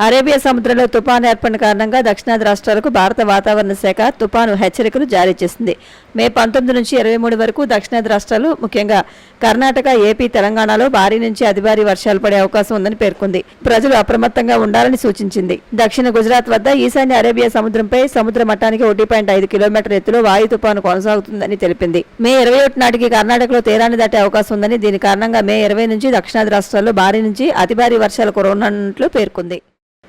Arabia సముద్రంలో తుపాను ఏర్పడిన కారణంగా దక్షిణాది రాష్ట్రాలకు భారత వాతావరణ శాఖ తుపాను హెచ్చరికలు జారీ చేసింది. మే 19 నుంచి 23 వరకు దక్షిణాది రాష్ట్రాలు ముఖ్యంగా కర్ణాటక, ఏపీ, తెలంగాణలో భారీ నుంచి అతి భారీ వర్షాలు పడే అవకాశం ఉందని పేర్కొంది. ప్రజలు అప్రమత్తంగా ఉండాలని సూచించింది. దక్షిణ గుజరాత్ వద్ద ఈశాన్య అరేబియా సముద్రంపై సముద్ర మట్టానికి 1.5 కిలోమీటర్ల ఎత్తులో వాయు తుపాను కొనసాగుతుందని తెలిపింది. మే 21 నాటికి కర్ణాటకలో తీరాన్ని దాటే అవకాశం ఉందని, దీని కారణంగా మే 20 నుంచి దక్షిణాది రాష్ట్రాల్లో భారీ నుంచి అతి భారీ వర్షాలు కురవనున్నట్లు పేర్కొంది.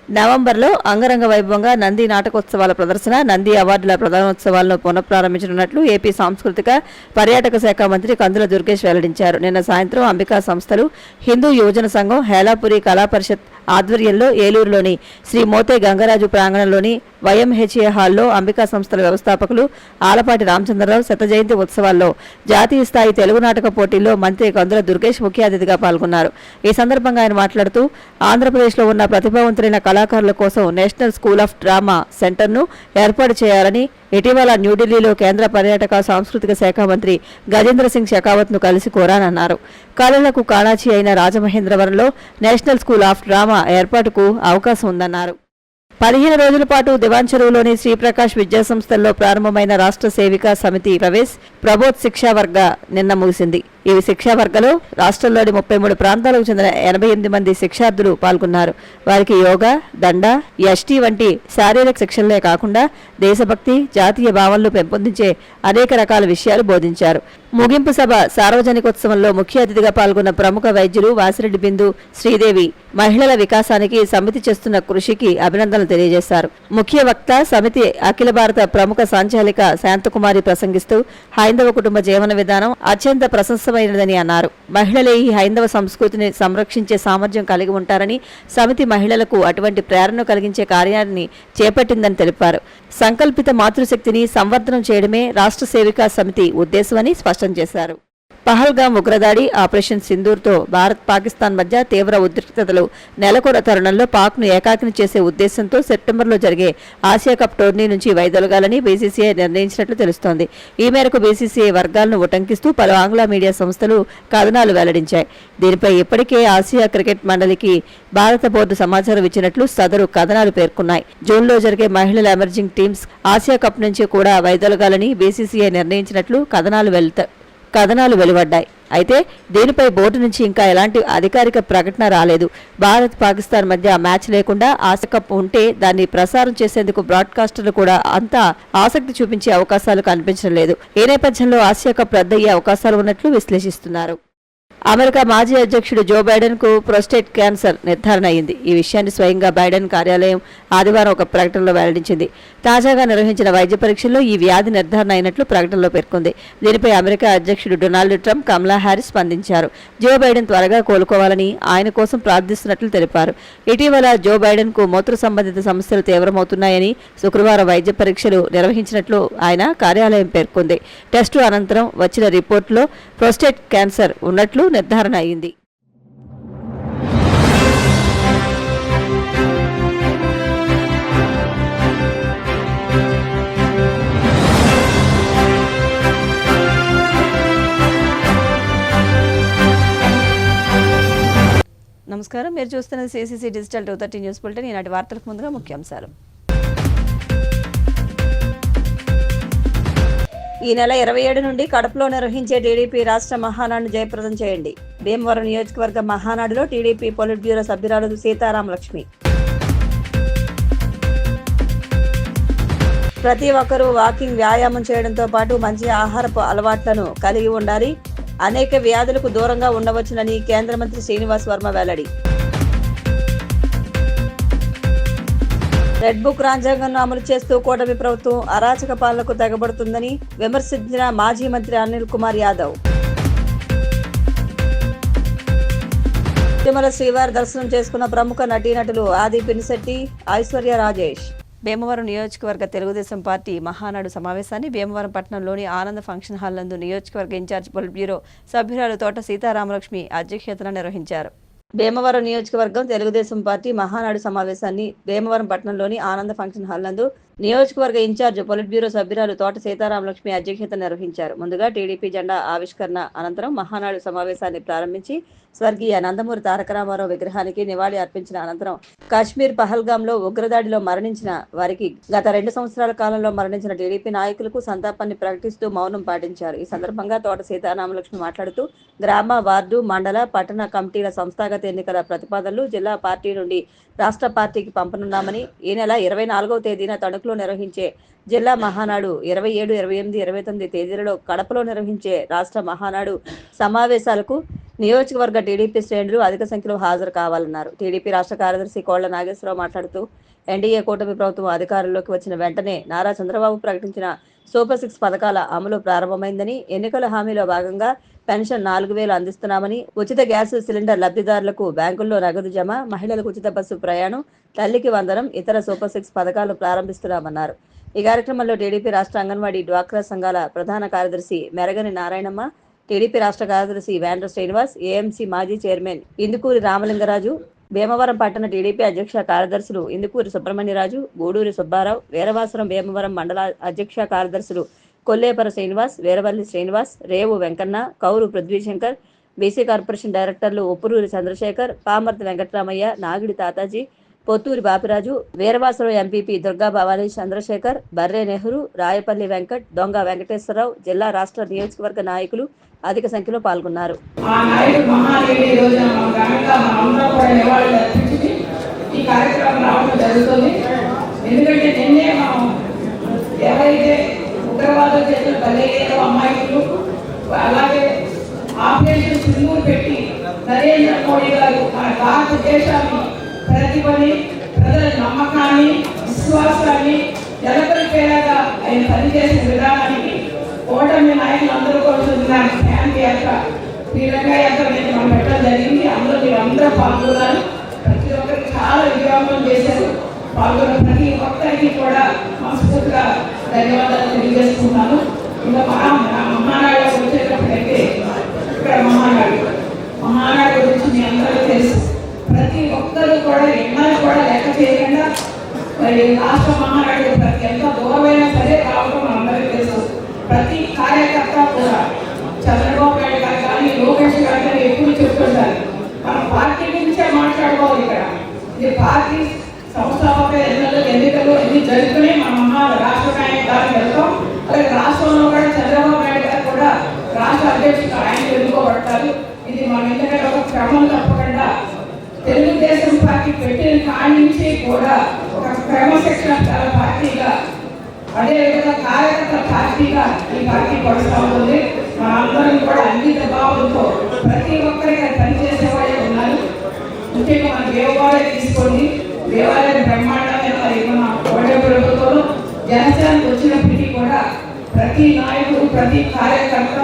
నవంబర్లో అంగరంగ వైభవంగా నంది నాటకోత్సవాల ప్రదర్శన, నంది అవార్డుల ప్రధానోత్సవాలను పునఃప్రారంభించనున్నట్లు ఏపీ సాంస్కృతిక పర్యాటక శాఖ మంత్రి కందుల దుర్గేష్ వెల్లడించారు. నిన్న సాయంత్రం అంబికా సంస్థలు, హిందూ యువజన సంఘం, హేలాపురి కళా పరిషత్ ఆధ్వర్యంలో ఏలూరులోని శ్రీ మోతే గంగరాజు ప్రాంగణంలోని వైఎంహెచ్ఏ హాల్లో అంబికా సంస్థల వ్యవస్థాపకులు ఆలపాటి రామచంద్రరావు శత జయంతి ఉత్సవాల్లో జాతీయ స్థాయి తెలుగు నాటక పోటీల్లో మంత్రి కందుల దుర్గేష్ ముఖ్య అతిథిగా పాల్గొన్నారు. ఈ సందర్భంగా ఆయన మాట్లాడుతూ, ఆంధ్రప్రదేశ్లో ఉన్న ప్రతిభావంతులైన కళాకారుల కోసం నేషనల్ స్కూల్ ఆఫ్ డ్రామా సెంటర్ను ఏర్పాటు చేయాలని ఇటీవల న్యూఢిల్లీలో కేంద్ర పర్యాటక సాంస్కృతిక శాఖ మంత్రి గజేంద్ర సింగ్ షెకావత్ను కలిసి కోరానన్నారు. కళలకు కాణాచి అయిన రాజమహేంద్రవరంలో నేషనల్ స్కూల్ ఆఫ్ డ్రామా ఏర్పాటుకు అవకాశం ఉందన్నారు. 15 రోజుల పాటు దివాన్ చెరువులోని శ్రీప్రకాష్ విద్యాసంస్థల్లో ప్రారంభమైన రాష్ట్ర సేవికా సమితి ప్రబోధ్ శిక్షా వర్గ నిన్న ముగిసింది. ఈ శిక్షా వర్గలో రాష్ట్రంలోని 33 ప్రాంతాలకు చెందిన 88 మంది శిక్షార్థులు పాల్గొన్నారు. వారికి యోగా, దండ, యష్టి వంటి శారీరక శిక్షణలే కాకుండా దేశభక్తి, జాతీయ భావనలు పెంపొందించే అనేక రకాల విషయాలు బోధించారు. ముగింపు సభ సార్వజనికోత్సవంలో ముఖ్య అతిథిగా పాల్గొన్న ప్రముఖ వైద్యులు వాసిరెడ్డి బిందు శ్రీదేవి మహిళల వికాసానికి సమితి చేస్తున్న కృషికి అభినందనలు తెలియజేశారు. ముఖ్య వక్త, సమితి అఖిల భారత ప్రముఖ సంచాలిక శాంతకుమారి ప్రసంగిస్తూ, హైందవ కుటుంబ జీవన విధానం అత్యంత ప్రశంసమైనదని అన్నారు. మహిళలే ఈ హైందవ సంస్కృతిని సంరక్షించే సామర్థ్యం కలిగి ఉంటారని, సమితి మహిళలకు అటువంటి ప్రేరణను కలిగించే కార్యాన్ని చేపట్టిందని తెలిపారు. సంకల్పిత మాతృశక్తిని సంవర్ధనం చేయడమే రాష్ట్ర సేవికా సమితి ఉద్దేశమని స్పష్టం చేశారు. పహల్గాం ఉగ్రదాడి, ఆపరేషన్ సింధూర్తో భారత్, పాకిస్తాన్ మధ్య తీవ్ర ఉద్రిక్తతలు నెలకొన్న తరుణంలో పాక్ను ఏకాకిని చేసే ఉద్దేశంతో సెప్టెంబర్లో జరిగే ఆసియా కప్ టోర్నీ నుంచి వైదొలగాలని బీసీసీఐ నిర్ణయించినట్లు తెలుస్తోంది. ఈ మేరకు బీసీసీఐ వర్గాలను ఉటంకిస్తూ పలు ఆంగ్ల మీడియా సంస్థలు కథనాలు వెల్లడించాయి. దీనిపై ఇప్పటికే ఆసియా క్రికెట్ మండలికి భారత బోర్డు సమాచారం ఇచ్చినట్లు సదరు కథనాలు పేర్కొన్నాయి. జూన్లో జరిగే మహిళల ఎమర్జింగ్ టీమ్స్ ఆసియా కప్ నుంచి కూడా వైదొలగాలని బీసీసీఐ నిర్ణయించినట్లు కథనాలు వెలువడ్డాయి. అయితే దీనిపై బోర్డు నుంచి ఇంకా ఎలాంటి అధికారిక ప్రకటన రాలేదు. భారత్, పాకిస్తాన్ మధ్య మ్యాచ్ లేకుండా ఆసియా కప్ ఉంటే దాన్ని ప్రసారం చేసేందుకు బ్రాడ్కాస్టర్లు కూడా అంత ఆసక్తి చూపించే అవకాశాలు కనిపించడం లేదు. ఈ నేపథ్యంలో ఆసియా కప్ రద్దయ్యే అవకాశాలు ఉన్నట్లు విశ్లేషిస్తున్నారు. అమెరికా మాజీ అధ్యక్షుడు జో బైడెన్ కు ప్రోస్టేట్ క్యాన్సర్ నిర్ధారణ అయింది. ఈ విషయాన్ని స్వయంగా బైడెన్ కార్యాలయం ఆదివారం ఒక ప్రకటనలో వెల్లడించింది. తాజాగా నిర్వహించిన వైద్య పరీక్షల్లో ఈ వ్యాధి నిర్ధారణ అయినట్లు ప్రకటనలో పేర్కొంది. దీనిపై అమెరికా అధ్యక్షుడు డొనాల్డ్ ట్రంప్, కమలా హ్యారిస్ స్పందించారు. జో బైడెన్ త్వరగా కోలుకోవాలని ఆయన కోసం ప్రార్థిస్తున్నట్లు తెలిపారు. ఇటీవల జో బైడెన్ కు మూత్ర సంబంధిత సమస్యలు తీవ్రమవుతున్నాయని శుక్రవారం వైద్య పరీక్షలు నిర్వహించినట్లు ఆయన కార్యాలయం పేర్కొంది. టెస్టు అనంతరం వచ్చిన రిపోర్టులో ప్రోస్టేట్ క్యాన్సర్ ఉన్నట్లు నిర్ధారణ అయింది. నమస్కారం, మీరు చూస్తున్నది సిసిసి డిజిటల్ 230 న్యూస్ బులెటిన్. ఈనాటి వార్తలకు ముందుగా ముఖ్యాంశాలు. ఈ నెల 27 నుండి కడపలో నిర్వహించే టీడీపీ రాష్ట్ర మహానాడును జయప్రదం చేయండి. భీమవరం నియోజకవర్గ మహానాడులో టీడీపీ పొలిట్ బ్యూరో సభ్యురాలు సీతారామలక్ష్మి. ప్రతి ఒక్కరూ వాకింగ్, వ్యాయామం చేయడంతో పాటు మంచి ఆహారపు అలవాట్లను కలిగి ఉండాలి. అనేక వ్యాధులకు దూరంగా ఉండవచ్చునని కేంద్ర మంత్రి శ్రీనివాస్ వర్మ వెల్లడి. రెడ్ బుక్ రాజ్యాంగంను అమలు చేస్తూ కూటమి ప్రభుత్వం అరాచక పాలనకు తెగబడుతుందని విమర్శించిన మాజీ మంత్రి అనిల్ కుమార్ యాదవ్. తిరుమల శ్రీవారి దర్శనం చేసుకున్న ప్రముఖ నటీనటులు ఆది పినిశెట్టి, ఐశ్వర్య రాజేష్. భీమవరం నియోజకవర్గ తెలుగుదేశం పార్టీ మహానాడు సమావేశాన్ని భీమవరం పట్టణంలోని ఆనంద ఫంక్షన్ హాల్ నందు నియోజకవర్గ ఇన్ఛార్జ్ పొలిట్ బ్యూరో సభ్యురాలు తోట సీతారామలక్ష్మి అధ్యక్షతన నిర్వహించారు. భీమవరం నియోజకవర్గం తెలుగుదేశం పార్టీ మహానాడు సమావేశాన్ని భీమవరం పట్టణంలోని ఆనంద ఫంక్షన్ హాల్ నందు నియోజకవర్గ ఇన్ఛార్జ్ పొలిట్ బ్యూరో సభ్యురాలు తోట సీతారామలక్ష్మి అధ్యక్షత నిర్వహించారు. ముందుగా టీడీపీ జెండా ఆవిష్కరణ అనంతరం మహానాడు సమావేశాన్ని ప్రారంభించి స్వర్గీయ నందమూరి తారక రామారావు విగ్రహానికి నివాళి అర్పించిన అనంతరం కాశ్మీర్ పహల్గాంలో ఉగ్రదాడిలో మరణించిన వారికి గత 2 సంవత్సరాల కాలంలో మరణించిన టీడీపీ నాయకులకు సంతాపాన్ని ప్రకటిస్తూ మౌనం పాటించారు. ఈ సందర్భంగా తోట సీతారామలక్ష్మి మాట్లాడుతూ గ్రామ, వార్డు, మండల, పట్టణ కమిటీల సంస్థాగత ఎన్నికల ప్రతిపాదనలు జిల్లా పార్టీ నుండి రాష్ట్ర పార్టీకి పంపనున్నామని, ఈ నెల 24వ తేదీన తణుకులో నిర్వహించే జిల్లా మహానాడు, 27, 28, 29 తేదీలలో కడపలో నిర్వహించే రాష్ట్ర మహానాడు సమావేశాలకు నియోజకవర్గ టీడీపీ శ్రేణులు అధిక సంఖ్యలో హాజరు కావాలన్నారు. టీడీపీ రాష్ట్ర కార్యదర్శి కోళ్ల నాగేశ్వరరావు మాట్లాడుతూ ఎన్డీఏ కూటమి ప్రభుత్వం అధికారంలోకి వచ్చిన వెంటనే నారా చంద్రబాబు ప్రకటించిన సూపర్ 6 పథకాల అమలు ప్రారంభమైందని, ఎన్నికల హామీలో భాగంగా పెన్షన్ 4000 అందిస్తున్నామని, ఉచిత గ్యాస్ సిలిండర్ లబ్ధిదారులకు బ్యాంకుల్లో నగదు జమ, మహిళలకు ఉచిత బస్సు ప్రయాణం, తల్లికి వందనం, ఇతర సూపర్ 6 పథకాలు ప్రారంభిస్తున్నామన్నారు. ఈ కార్యక్రమంలో టీడీపీ రాష్ట్ర అంగన్వాడీ, డ్వాక్రా సంఘాల ప్రధాన కార్యదర్శి మెరగని నారాయణమ్మ, టీడీపీ రాష్ట్ర కార్యదర్శి వేండ్ర శ్రీనివాస్, ఏఎంసీ మాజీ చైర్మన్ ఇందుకూరి రామలింగరాజు, భీమవరం పట్టణ టీడీపీ అధ్యక్ష కార్యదర్శులు ఇందుకూరి సుబ్రహ్మణ్యరాజు, గూడూరి సుబ్బారావు, వీరవాసరం భీమవరం మండల అధ్యక్ష కార్యదర్శులు కొల్లేపర శ్రీనివాస్, వీరవల్లి శ్రీనివాస్, రేవు వెంకన్న, కౌరు పృథ్వీశంకర్, బీసీ కార్పొరేషన్ డైరెక్టర్లు ఉప్పురూరి చంద్రశేఖర్, పామర్తి వెంకటరామయ్య, నాగిడి తాతాజీ, పొత్తూరి బాపిరాజు, వీరవాసరం ఎంపీపీ దుర్గా భవానీ చంద్రశేఖర్, బర్రే నెహ్రూ, రాయపల్లి వెంకట్, దొంగ వెంకటేశ్వరరావు, జిల్లా రాష్ట్ర నియోజకవర్గ నాయకులు అధిక సంఖ్యలో పాల్గొన్నారు. ఉగ్రవాదం చేసిన బలైన అమ్మాయిలు, అలాగే ఆపరేషన్ సింధూర్ పెట్టి నరేంద్ర మోడీ గారు మన భారతదేశాన్ని ప్రతిభని, ప్రజల నమ్మకాన్ని, విశ్వాసాన్ని నెలకొల్పేలాగా ఆయన పనిచేసిన విధానానికి ఓటమి నాయకులు అందరూ కూడా ఫ్యామిలీ యాత్ర, శ్రీలంక యాత్ర అనేది మనం పెట్టడం జరిగింది. అందులో మీరు అందరూ పాల్గొన్నారు. ప్రతి ఒక్కరికి చాలా విజయవంతం చేశారు. పాల్గొన్న ప్రతి ఒక్కరికి కూడా మనస్ఫూర్తిగా ధన్యవాదాలు తెలియజేస్తున్నాను. ఇంకా మహానాడు వచ్చేటప్పుడైతే ఇక్కడ మహానాడు గురించి మీ అందరూ తెలుసు. ప్రతి ఒక్కరు కూడా ఎన్నో కూడా లెక్క చేయకుండా మరి రాష్ట్ర మహానాడు ప్రతి ఎంత దూరమైనా సరే రావడం మనందరికీ తెలుసు. ప్రతి కార్యకర్త కూడా చంద్రబాబు నాయుడు గారు కానీ, లోకేష్ గారు కానీ ఎప్పుడు చెప్తుంటారు, మనం పార్టీ గురించే మాట్లాడుకోవాలి. ఇక్కడ ఇది పార్టీ సంస్థాపక ఎన్నికలు ఎన్ని జరుగుతున్నాయి. మన రాష్ట్ర నాయకులు గారికి వెళ్తాం. అలాగే రాష్ట్రంలో కూడా చంద్రబాబు నాయుడు గారు కూడా రాష్ట్ర అధ్యక్షుడు ఆయన ఎన్నుకోబడతారు. ఇది మనం ఎందుకంటే ఒక క్రమం తప్పకుండా తెలుగుదేశం పార్టీ పెట్టిన కాడి నుంచి కూడా ఒక క్రమశిక్షణ పార్టీగా, అదేవిధంగా కార్యకర్త పార్టీగా ఈ పార్టీ కొనసాగుతుంది. మనందరం కూడా అన్ని దబావులతో ప్రతి ఒక్కరికి పనిచేసే వాళ్ళే ఉన్నారు. ముఖ్యంగా మన దేవాలయం తీసుకోండి. దేవాలయం బ్రహ్మాండమైన మన కోడే ప్రభుత్వంలో జనసేనకు వచ్చినప్పటికీ కూడా ప్రతి నాయకుడు, ప్రతి కార్యకర్త,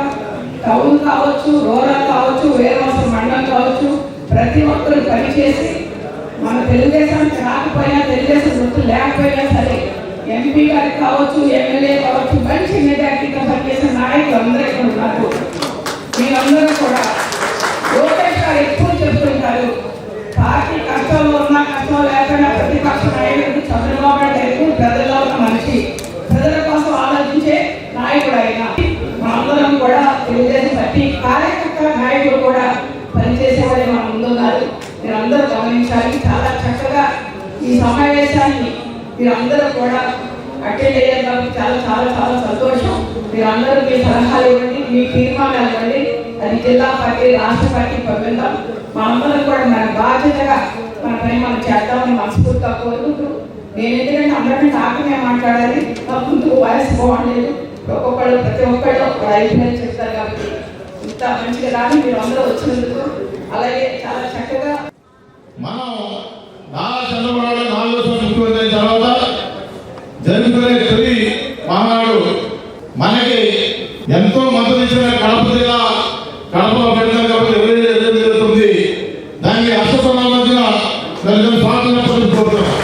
టౌన్ కావచ్చు, రూరల్ కావచ్చు, వీరవాసరం మండలం కావచ్చు, ప్రతి ఒక్కరు పనిచేసి మన తెలుగుదేశానికి రాకపోయినా, తెలుగుదేశం గుర్తు లేకపోయినా సరే ఎంపీ గారికి కావచ్చు, ఎమ్మెల్యే కావచ్చు, మంచి మెజార్టీగా పనిచేసిన నాయకులు అందరూ ఇక్కడ ఉన్నారు. మీరందరూ కూడా లోకేష్ గారు ఎక్కువ చెప్తుంటారు, పార్టీ కష్టంలో ఉన్నా కష్టం లేకుండా ప్రతిపక్ష నాయకుడు చంద్రబాబు నాయుడు ఎక్కువ ప్రజల్లో ఉన్న మనిషి, ప్రజల కోసం ఆలోచించే నాయకుడు అయినా మనందరం కూడా తెలుగుదేశం పార్టీ కార్యకర్త నాయకులు కూడా పనిచేసేవాళ్ళు మన ముందున్నారు. మీరందరూ గమనించాలి. చాలా చక్కగా ఈ సమావేశాన్ని మీరందరూ కూడా అటెండ్ అయ్యారు కాబట్టి చాలా చాలా చాలా సంతోషం. మీరందరూ మీ సలహాలు ఇవ్వండి, మీ తీర్మానాలు ఇవ్వండి. అది జిల్లా పార్టీ, రాష్ట్ర పార్టీ పంపిద్దాం. మనందరం కూడా మన బాధ్యతగా మన పని మనం చేద్దామని మనస్ఫూర్తిగా కోరుకుంటూ, నేను ఎందుకంటే అందరికంటే ఆటమే మాట్లాడాలి, ముందుకు వయసు బాగుండలేదు. ఒక్కొక్కళ్ళు ప్రతి ఒక్కళ్ళు 5 minutes చెప్తారు కాబట్టి ఇంత మంచిగా రాని మీరు అందరూ వచ్చినందుకు, అలాగే చాలా చక్కగా మనం నారా చంద్రబాబు 4 సంవత్సరాలు ముఖ్యమంత్రి అయిన తర్వాత జరుగుతున్న తొలి మహానాడు మనకి ఎంతో మద్దతు ఇచ్చిన కడప జిల్లా, కడపలో పెడతారు కాబట్టి ఎవరైతే జరుగుతుంది దానికి అష్టపదాల మధ్య స్వాతంత్రం పొందుతున్నాం.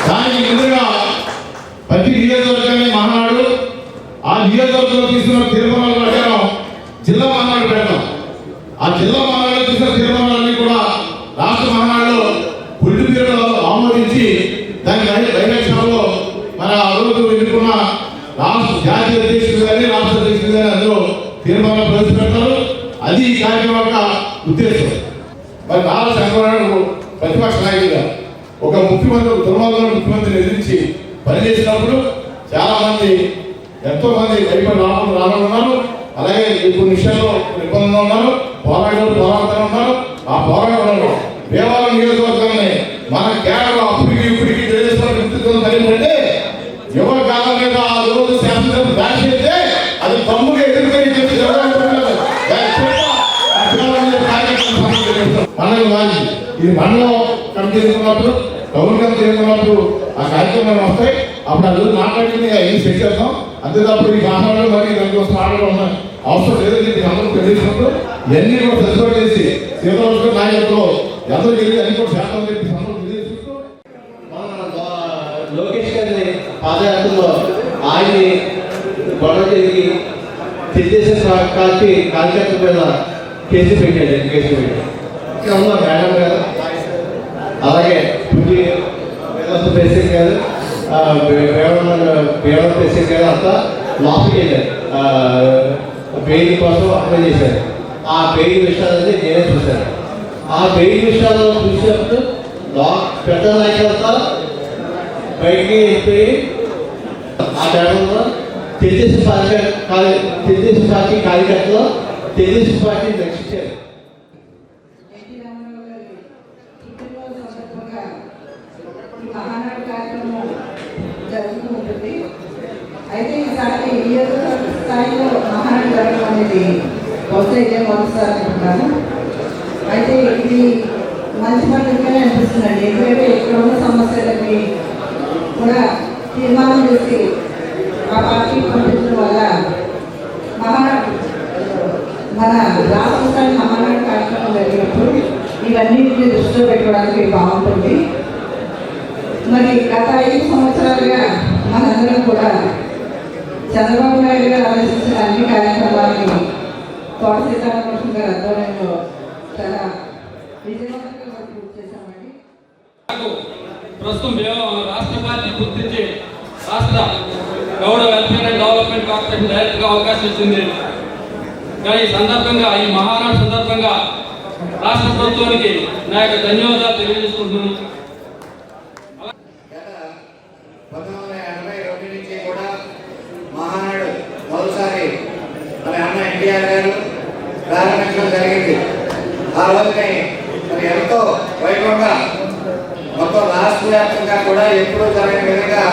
దానికి ముందుగా ప్రతి నియోజకవర్గాన్ని మహానాడు, ఆ నియోజకవర్గంలో తీసుకున్న తీర్మానాల ప్రకారం జిల్లా మహానాడు పెడతాం. ఆ జిల్లా మహానాడులో తీసుకున్న తీర్మానాలన్నీ కూడా రాష్ట్ర మహానాడులో పుల్లి తీరులో ఆమోదించి దానికి కార్యక్రమాలు ప్రవేశపెడతారు. అది ఈ కార్యక్రమం యొక్క ఉద్దేశం. మరి నారా చంద్రబాబు ప్రతిపక్ష నాయకుడిగా ఒక ముఖ్యమంత్రి, దుర్మార్గంలో ముఖ్యమంత్రిని ఎదిరించి పనిచేసినప్పుడు చాలా మంది, ఎంతో మంది భయపడి రావడం ఉన్నారు. అలాగే కొన్ని విషయాల్లో ఇబ్బందులు ఉన్నారు, పోరాడుతూ ఉన్నారు. ఆ పోరాటంలో దేవాలయం నియోజకవర్గాన్ని మన కేరళ అప్పటికి ఇప్పటికి తెలుగుదేశం వ్యక్తిత్వం కలిగిందంటే యువ కాలం మీద ఆ రోజు శాసనసభ దాడి చేస్తే అది తమ్ముగా ఎదుర్కొని మండలం కాదు. ఇది మండలం కమిటీ చేసుకున్నప్పుడు, టౌన్ కమిటీ చేసుకున్నప్పుడు ఆ కార్యక్రమాలు వస్తాయి. అప్పుడు అది మాట్లాడింది ఏం సెట్ చేద్దాం. అంతేతప్పుడు ఈ మాట్లాడడం మరి దానికోసం మాట్లాడడం అవసరం లేదని చెప్పి అందరూ తెలియజేసినప్పుడు ఇవన్నీ కూడా సర్దుబాటు చేసి సీతారామ నాయకులు ఎంతో తెలియదు అన్ని కూడా శాతం చెప్పి అందరూ తెలియజేస్తూ లోకేష్ గారిని పాదయాత్రలో ఆయన్ని గొడవ జరిగి తెలుగుదేశం పార్టీ కార్యకర్తల మీద కేసు పెట్టాడు. మేడం గారు, అలాగే పుట్టి ప్రెసిడెంట్ గారు, బేవర్ ప్రెసిడెంట్ గారు అంతా లోపలికి వెళ్ళారు. బెయిల్ కోసం అప్లై చేశారు. ఆ బెయిల్ విషయాలన్నీ నేనే చూశాను. ఆ బెయిల్ విషయాలు చూసినప్పుడు పెద్ద నాయకులంతా బయటికి వెళ్ళిపోయి ఆ టైంలో తెలుగుదేశం పార్టీ కార్యకర్తలు తెలుగుదేశం పార్టీని రక్షించారు. మహానాడు కార్యక్రమం జరుగుతూ ఉంటుంది. అయితే ఈసారి నియోజకవర్గ స్థాయిలో మహానాడు జరగడం అనేది బహుశా ఇదే మొదటిసారి అనుకుంటాను. అయితే ఇది మంచి పద్ధతిగానే అనిపిస్తుందండి. ఎందుకంటే ఇక్కడ ఉన్న సమస్యలకి కూడా తీర్మానం చేసి ఆ పార్టీ పంపించడం వల్ల మహానాడు, మన రాష్ట్ర స్థాయి మహానాడు కార్యక్రమం జరిగినప్పుడు ఇవన్నింటినీ దృష్టిలో పెట్టుకోవడానికి బాగుంటుంది. మరి గత 5 సంవత్సరాలుగా మనందరం కూడా చంద్రబాబు నాయుడు గారు ఆలోచించిన అన్ని కార్యక్రమాలని తోట సీతారామకృష్ణ గారి ఆధ్వర్యంలో చాలా విజయవంతంగా పూర్తి చేశామండి. ప్రస్తుతం రాష్ట్ర పార్టీ గుర్తించి రాష్ట్ర గౌరవ వెల్ఫేర్ అండ్ డెవలప్మెంట్ కార్పొరేషన్ డైరెక్టర్గా అవకాశం ఇచ్చింది. కానీ ఈ సందర్భంగా, ఈ మహానాడు సందర్భంగా రాష్ట్ర ప్రభుత్వానికి నా యొక్క ధన్యవాదాలు తెలియజేసుకుంటున్నాను. 1982 నుంచి కూడా మహానాడు మొదటిసారి మన అన్న ఎన్టీఆర్ గారు ప్రారంభించడం జరిగింది. ఆ రోజుని మరి ఎంతో వైభవంగా మొత్తం రాష్ట్ర వ్యాప్తంగా కూడా ఎప్పుడూ జరిగిన విధంగా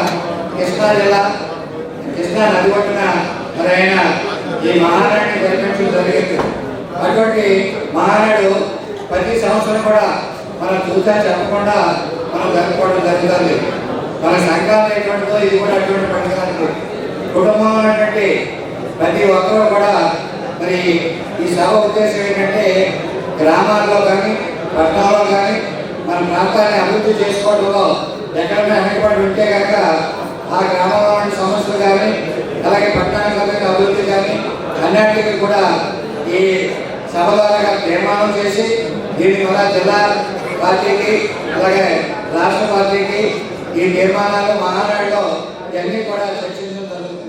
కృష్ణా జిల్లా, కృష్ణా నది ఒడ్డున మరి ఆయన ఈ మహానాడిని జరిపించడం జరిగింది. అటువంటి మహానాడు ప్రతి సంవత్సరం కూడా మనం చూసా చెప్పకుండా మనం జరుపుకోవడం జరుగుతుంది. మన సంఘాలు ఎటువంటిదో ఇది కూడా అటువంటి పండుగ. కుటుంబంలో ఉన్నటువంటి ప్రతి ఒక్కరూ కూడా మరి ఈ సభ ఉద్దేశం ఏంటంటే గ్రామాల్లో కానీ పట్టణాల్లో కానీ మన ప్రాంతాన్ని అభివృద్ధి చేసుకోవడంలో ఎక్కడైనా వెనకబడి ఉంటే కనుక ఆ గ్రామంలో ఉన్న సమస్యలు కానీ అలాగే పట్టణానికి సంబంధించిన అభివృద్ధి కానీ అన్నింటికి కూడా ఈ సభ ద్వారా తీర్మానం చేసి దీని ద్వారా జిల్లా పార్టీకి అలాగే రాష్ట్ర పార్టీకి ఈ తీర్మానాలు మహానాడులో ఇవన్నీ కూడా చర్చించడం జరుగుతుంది.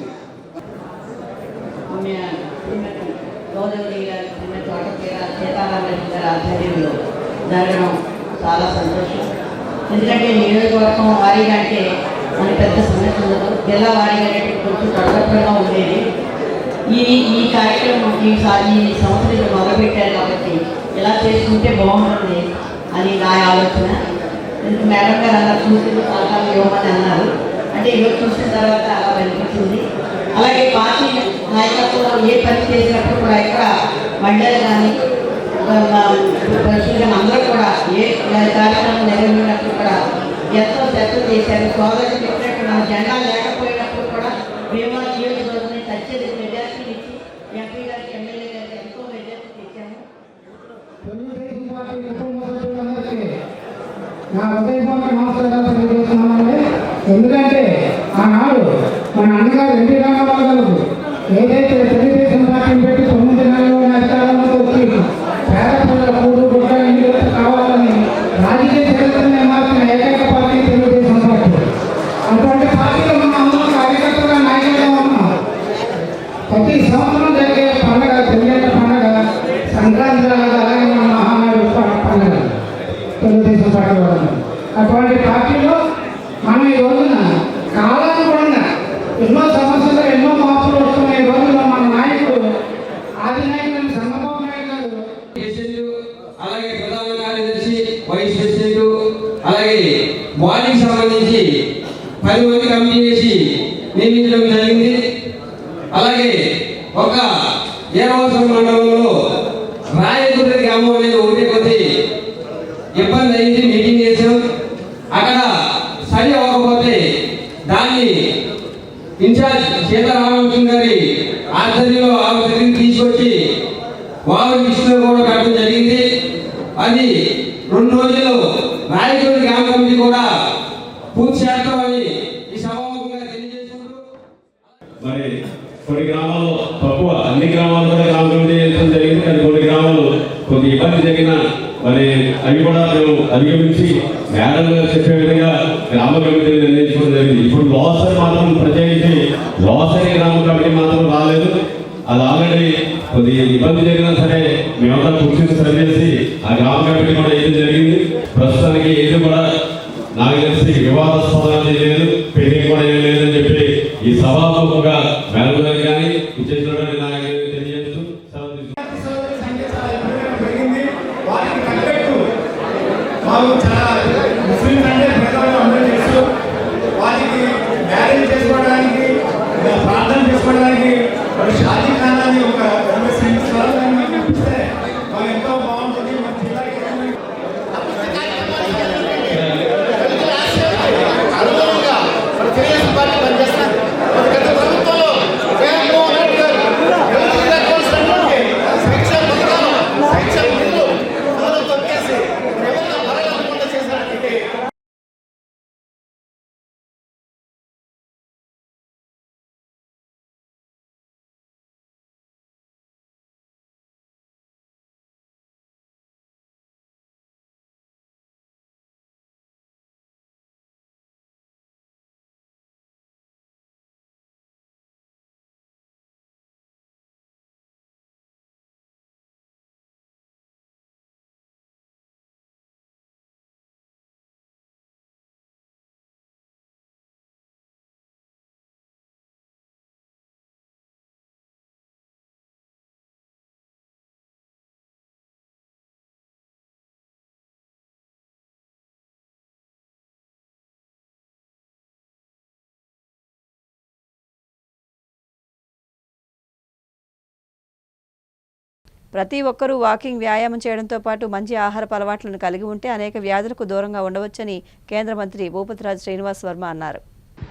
గోదావరి గారి తోట సీతారామకృష్ణ గారి ఆధ్వర్యంలో జరగడం చాలా సంతోషం. ఎందుకంటే నియోజకవర్గం వారీగా అంటే మన పెద్ద సమస్య ఉండదు, జిల్లా వారీగా కొంచెం తొడగట్టంగా ఉండేది. ఈ కార్యక్రమం ఈ సంవత్సరం మొదలుపెట్టారు కాబట్టి ఇలా చేసుకుంటే బాగుంటుంది అని నా ఆలోచన. మేడం గారు అలా చూసి సలహాలు ఇవ్వమని అన్నారు. అంటే ఈరోజు చూసిన తర్వాత అలా అనిపించింది. అలాగే పార్టీ నాయకత్వం ఏ పని చేసినప్పుడు కూడా ఇక్కడ మండలి కానీ ప్రస్తుతం అందరూ కూడా ఏ కార్యక్రమం నెరవేరినప్పుడు కూడా ఎంతో శ్రద్ధ చేశారు. సోదరులు చెప్పినట్టు మన జెండా లేకపోయినప్పుడు కూడా మేము నియోజకవర్గాన్ని అత్యధిక మెజార్టీ ఇచ్చి ఎంపీ గారికి, ఎమ్మెల్యే గారికి ఎంతో మెజార్టీ తెచ్చాము. నా హృదయపూర్వక నమస్కారాలు తెలియజేస్తున్నామండి. ఎందుకంటే ఆనాడు మన అన్నగారు ఎన్టీ రామారావు గారు ఏదైతే తెలుగుదేశం పార్టీని పెట్టి 9 నెలల్లో అధికారంలోకి వచ్చి పేద ప్రజల కూడు గుడ్డ ఇంటి కావాలని రాజకీయ చరిత్రని మార్చిన ఏకైక పార్టీ తెలుగుదేశం పార్టీ. అటువంటి పార్టీలో మనం అందరం కార్యకర్తలుగా నాయకులుగా ఉన్నాం. ప్రతి సంవత్సరం జరిగే పండుగ చంద్రబాబు నాయుడు గారు ప్రెసిడెంట్, అలాగే ప్రధాన కార్యదర్శి, వైస్ ప్రెసిడెంట్, అలాగే బాడీకి సంబంధించి 10 మంది కమిటీ వేసి నియమించడం జరిగింది. అలాగే ఒక ఏరవసరం మండలంలో రాయదుర్గ గ్రామం అనేది ఒకటి కొద్ది ఇబ్బంది అయింది. మీటింగ్ చేసాం. అక్కడ సరి అవ్వకపోతే దాన్ని ఇన్ఛార్జ్ సీతారామకృష్ణ గారి ఆధ్వర్యంలో ఆ దగ్గరికి తీసుకొచ్చి వారి లిస్టులో కూడా పెట్టడం జరిగింది. అది 2 రోజుల్లో రాయదుర్గ గ్రామ కమిటీ కూడా పూర్తి చేస్తామని ఈ సభాముఖంగా తెలియజేసుకుంటూ, మరి కొన్ని గ్రామాల్లో తక్కువ, అన్ని గ్రామాలు కూడా గ్రామ కమిటీ చేయడం జరిగింది. కానీ కొన్ని గ్రామాలు కొద్ది ఇబ్బంది జరిగిన మరి అవి కూడా మేము అధిగమించి మేడం గారు చెప్పే విధంగా గ్రామ కమిటీలు నిర్ణయించుకోవడం జరిగింది. ఇప్పుడు లోసరి మాత్రం ప్రత్యేకించి లోసరి గ్రామ కమిటీ మాత్రం రాలేదు. అది ఆల్రెడీ కొద్ది ఇబ్బంది జరిగినా సరే మేమంతా కూర్చొని సరి చేసి ఆ గ్రామ కమిటీ కూడా ఏది జరిగింది. ప్రస్తుతానికి ఏది కూడా నాకు తెలిసి వివాదాస్పదం లేదు, పెళ్లింగ్ కూడా ఏం లేదని చెప్పి ఈ సభాముఖంగా మేడం గారు కానీ ఇచ్చేసినటువంటి నాకు తెలియజేస్తూ ముస్లింస్ అంటే పేదవాళ్ళు అందరూ తెలుసు. వారికి మ్యారేజ్ చేసుకోవడానికి, ప్రార్థన చేసుకోవడానికి వాళ్ళు షాదీ ఖానాన్ని ఒక 20 సెంట్స్ ఇస్తే మాకు ఎంతో బాగుంటుంది. మన జిల్లాకి ప్రతి ఒక్కరూ వాకింగ్, వ్యాయామం చేయడంతో పాటు మంచి ఆహారపు అలవాట్లను కలిగి ఉంటే అనేక వ్యాధులకు దూరంగా ఉండవచ్చని కేంద్ర మంత్రి భూపతిరాజు శ్రీనివాస్ వర్మ అన్నారు.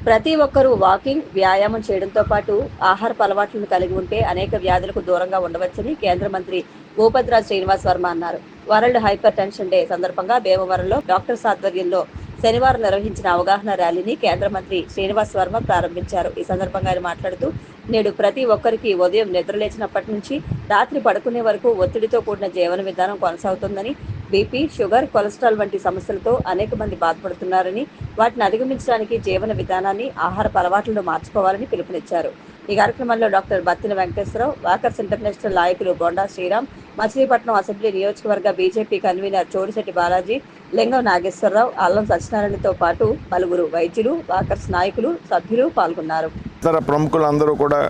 ప్రతి ఒక్కరూ వాకింగ్, వ్యాయామం చేయడంతో పాటు ఆహారపు అలవాట్లను కలిగి ఉంటే అనేక వ్యాధులకు దూరంగా ఉండవచ్చని కేంద్ర మంత్రి భూపతిరాజు శ్రీనివాస్ వర్మ అన్నారు. వరల్డ్ హైపర్ టెన్షన్ డే సందర్భంగా భీమవరంలో డాక్టర్స్ ఆధ్వర్యంలో శనివారం నిర్వహించిన అవగాహన ర్యాలీని కేంద్ర మంత్రి శ్రీనివాస్ వర్మ ప్రారంభించారు. ఈ సందర్భంగా ఆయన మాట్లాడుతూ, నేడు ప్రతి ఒక్కరికి ఉదయం నిద్రలేచినప్పటి నుంచి రాత్రి పడుకునే వరకు ఒత్తిడితో కూడిన జీవన విధానం కొనసాగుతుందని, బీపీ, షుగర్, కొలెస్ట్రాల్ వంటి సమస్యలతో అనేక మంది బాధపడుతున్నారని, వాటిని అధిగమించడానికి జీవన విధానాన్ని, ఆహారపు అలవాట్లను మార్చుకోవాలని పిలుపునిచ్చారు. ఈ కార్యక్రమంలో doctor Battina Venkateswararao, walkers international నాయకులు బొండా శ్రీరామ్, మచిలీపట్నం అసెంబ్లీ నియోజకవర్గ బీజేపీ కన్వీనర్ చోడిశెట్టి బాలాజీ, లింగం నాగేశ్వరరావు, అల్లం సత్యనారాయణతో పాటు పలువురు వైద్యులు, వాకర్స్ నాయకులు, సభ్యులు పాల్గొన్నారు. ఇతర ప్రముఖులందరూ కూడా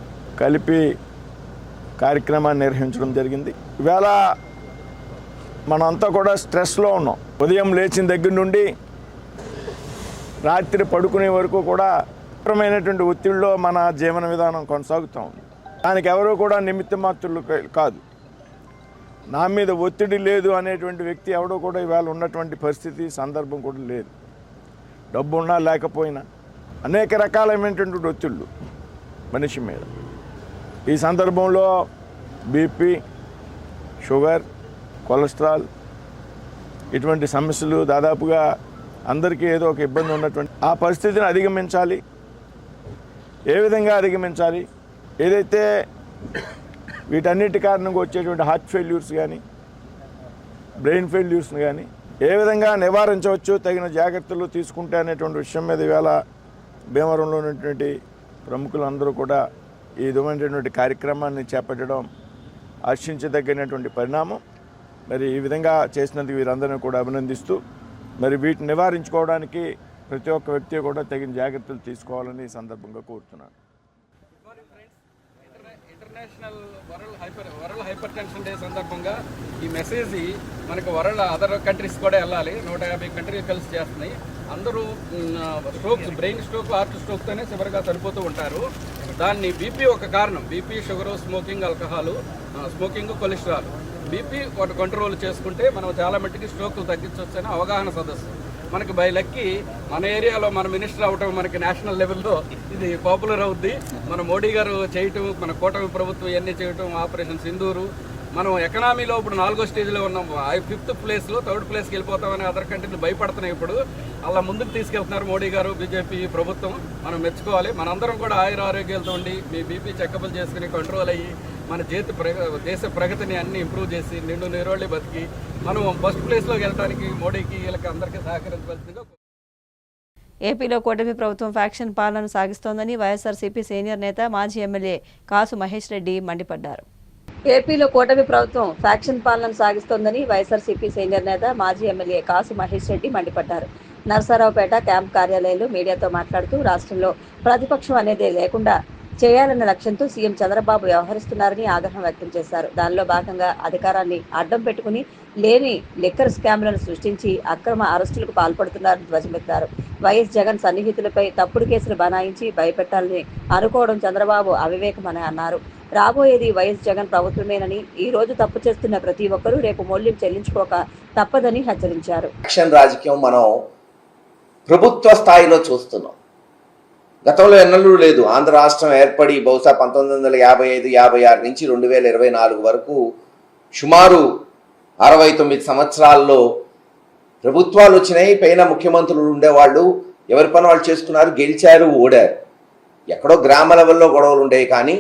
కలిపి కార్యక్రమాన్ని నిర్వహించడం జరిగింది. ఇవాళ మనంతా కూడా స్ట్రెస్లో ఉన్నాం. ఉదయం లేచిన దగ్గర నుండి రాత్రి పడుకునే వరకు కూడా తీవ్రమైనటువంటి ఒత్తిడిలో మన జీవన విధానం కొనసాగుతూ ఉంది. దానికి ఎవరూ కూడా నిమిత్త మాత్రులు కాదు. నా మీద ఒత్తిడి లేదు అనేటువంటి వ్యక్తి ఎవడో కూడా ఇవాళ ఉన్నటువంటి పరిస్థితి, సందర్భం కూడా లేదు. డబ్బు ఉన్నా లేకపోయినా అనేక రకాలైనటువంటి ఒత్తిళ్ళు మనిషి మీద. ఈ సందర్భంలో బీపీ, షుగర్, కొలెస్ట్రాల్ ఇటువంటి సమస్యలు దాదాపుగా అందరికీ ఏదో ఒక ఇబ్బంది ఉన్నటువంటి ఆ పరిస్థితిని అధిగమించాలి. ఏ విధంగా అధిగమించాలి? ఏదైతే వీటన్నిటి కారణంగా వచ్చేటువంటి హార్ట్ ఫెయిల్యూర్స్ కానీ, బ్రెయిన్ ఫెయిల్యూర్స్ని కానీ ఏ విధంగా నివారించవచ్చు, తగిన జాగ్రత్తలు తీసుకుంటే అనేటువంటి విషయం మీద ఇవాళ భీమవరంలో ఉన్నటువంటి ప్రముఖులందరూ కూడా ఈ విధమైనటువంటి కార్యక్రమాన్ని చేపట్టడం హర్షించదగినటువంటి పరిణామం. మరి ఈ విధంగా చేసినందుకు వీరందరినీ కూడా అభినందిస్తూ, మరి వీటిని నివారించుకోవడానికి ప్రతి ఒక్క వ్యక్తి కూడా తగిన జాగ్రత్తలు తీసుకోవాలని ఈ సందర్భంగా కోరుతున్నాను. International world hyper tension day సందర్భంగా ఈ మెసేజ్ మనకు వరల్డ్ అదర్ కంట్రీస్ కూడా వెళ్ళాలి. 150 కంట్రీలు కలిసి చేస్తున్నాయి. అందరూ స్ట్రోక్స్, బ్రెయిన్ స్ట్రోక్, హార్ట్ స్ట్రోక్తోనే చివరిగా చనిపోతూ ఉంటారు. దాన్ని బీపీ ఒక కారణం. BP, sugar, smoking, alcohol, smoking, cholesterol. BP ఒకటి కంట్రోల్ చేసుకుంటే మనం చాలా మట్టికి స్ట్రోక్లు తగ్గించవచ్చని అవగాహన సదస్సు. మనకి బై లక్కి మన ఏరియాలో మన మినిస్టర్ అవటం మనకి నేషనల్ లెవెల్లో ఇది పాపులర్ అవుద్ది. మన మోడీ గారు చేయటం, మన కూటమి ప్రభుత్వం ఇవన్నీ చేయటం, ఆపరేషన్ సింధూరు. మనం ఎకనామీలో ఇప్పుడు 4వ స్టేజ్లో ఉన్నాం. 5th ప్లేస్లో 3rd ప్లేస్కి వెళ్ళిపోతామని అదర్ కంట్రీలు భయపడుతున్నాయి. ఇప్పుడు అలా ముందుకు తీసుకెళ్తున్నారు మోడీ గారు, బీజేపీ ప్రభుత్వం. మనం మెచ్చుకోవాలి. మనందరం కూడా ఆరోగ్యాలతో ఉండి మీ బీపీ చెకప్లు చేసుకుని కంట్రోల్ అయ్యి మన దేశ ప్రగతిని అన్ని ఇంప్రూవ్ చేసి నిండు నీరోళ్ళి బతికి మనం ఫస్ట్ ప్లేస్లోకి వెళ్ళడానికి మోడీకి వీళ్ళకి అందరికీ సహకరించవలసిందిగా. ఏపీలో కూటమి ప్రభుత్వం ఫ్యాక్షన్ పాలనను సాగిస్తోందని వైఎస్ఆర్సీపీ సీనియర్ నేత మాజీ ఎమ్మెల్యే కాసు మహేష్ రెడ్డి మండిపడ్డారు. ఏపీలో కూటమి ప్రభుత్వం ఫ్యాక్షన్ పాలనను సాగిస్తోందని వైఎస్ఆర్సీపీ సీనియర్ నేత మాజీ ఎమ్మెల్యే కాసు మహేష్ రెడ్డి మండిపడ్డారు. నరసరావుపేట క్యాంప్ కార్యాలయంలో మీడియాతో మాట్లాడుతూ రాష్ట్రంలో ప్రతిపక్షం అనేదే లేకుండా చేయాలన్న లక్ష్యంతో సీఎం చంద్రబాబు వ్యవహరిస్తున్నారని ఆగ్రహం వ్యక్తం చేశారు. దానిలో భాగంగా అధికారాన్ని అడ్డం పెట్టుకుని లేని లిక్కర్ స్కామ్లను సృష్టించి అక్రమ అరెస్టులకు పాల్పడుతున్నారని ధ్వజమెత్తారు. వైఎస్ జగన్ సన్నిహితులపై తప్పుడు కేసులు బనాయించి భయపెట్టాలని అనుకోవడం చంద్రబాబు అవివేకమని అన్నారు. రాబోయేది వైఎస్ జగన్ ప్రభుత్వమేనని, ఈ రోజు తప్పు చేస్తున్న ప్రతి ఒక్కరూ రేపు మూల్యం చెల్లించుకోక తప్పదని హెచ్చరించారు. రాజకీయం మనం ప్రభుత్వ స్థాయిలో చూస్తున్నాం. గతంలో ఎన్నడూ లేదు. ఆంధ్ర రాష్ట్రం ఏర్పడి బహుశా 1955-56 నుంచి 2024 వరకు సుమారు 69 సంవత్సరాల్లో ప్రభుత్వాలు వచ్చినాయి. పైన ముఖ్యమంత్రులు ఉండేవాళ్ళు, ఎవరి పని వాళ్ళు చేసుకున్నారు, గెలిచారు, ఓడారు. ఎక్కడో గ్రామ లెవెల్లో గొడవలు ఉండేవి. కానీ